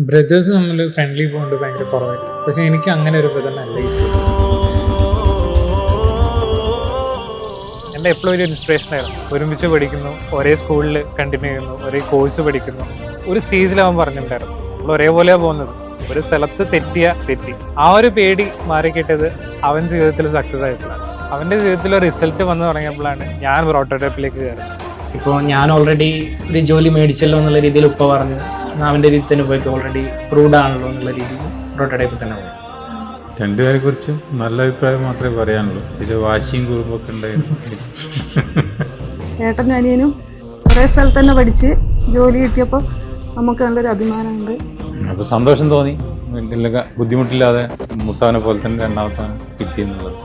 Brothers തമ്മിൽ friendly bond ഭയങ്കര കുറവായിട്ട്. പക്ഷെ എനിക്ക് അങ്ങനെ ഒരു ബ്രദറിനല്ല. എൻ്റെ എപ്പോഴും ഒരു ഇൻസ്പിറേഷൻ ആയിരുന്നു. ഒരുമിച്ച് പഠിക്കുന്നു, ഒരേ സ്കൂളിൽ കണ്ടിന്യൂ ചെയ്യുന്നു, ഒരേ കോഴ്സ് പഠിക്കുന്നു. ഒരു സ്റ്റേജിൽ അവൻ പറഞ്ഞിട്ടുണ്ടായിരുന്നു, നമ്മൾ ഒരേപോലെയാണ് പോകുന്നത്, ഒരു സ്ഥലത്ത് തെറ്റി. ആ ഒരു പേടി മാറിക്കിട്ടത് അവൻ ജീവിതത്തിൽ സക്സസ് ആയിട്ടുള്ളതാണ്. അവൻ്റെ ജീവിതത്തിൽ റിസൾട്ട് വന്നു തുടങ്ങിയപ്പോഴാണ് ഞാൻ പ്രോട്ടോടൈപ്പിലേക്ക് കയറുന്നത്. ഇപ്പോൾ ഞാൻ ഓൾറെഡി ഒരു ജോലി മേടിച്ചല്ലോ എന്നുള്ള രീതിയിൽ ഉപ്പ പറഞ്ഞു, അവൻ്റെ രീതിയിൽ തന്നെ പോയിട്ട് ഓൾറെഡി പ്രൂവ്ഡ് ആണല്ലോ എന്നുള്ള രീതിയിൽ പ്രോട്ടോടൈപ്പിൽ തന്നെ പോയി. രണ്ടുപേരെ കുറിച്ചും നല്ല അഭിപ്രായം മാത്രമേ പറയാനുള്ളൂ. ചില വാശിയും കുറുമ്പൊക്കെ ഉണ്ടായിരുന്നു. ഏട്ടനും അനിയനും ഒരേ സ്ഥലത്ത് തന്നെ പഠിച്ച് ജോലി കിട്ടിയപ്പോൾ നമുക്ക് നല്ലൊരു അഭിമാനമുണ്ട്. അപ്പോൾ സന്തോഷം തോന്നി. ബുദ്ധിമുട്ടില്ലാതെ മുത്താനെ പോലെ തന്നെ രണ്ടാമത്തെ കിട്ടിയെന്നുള്ളത്.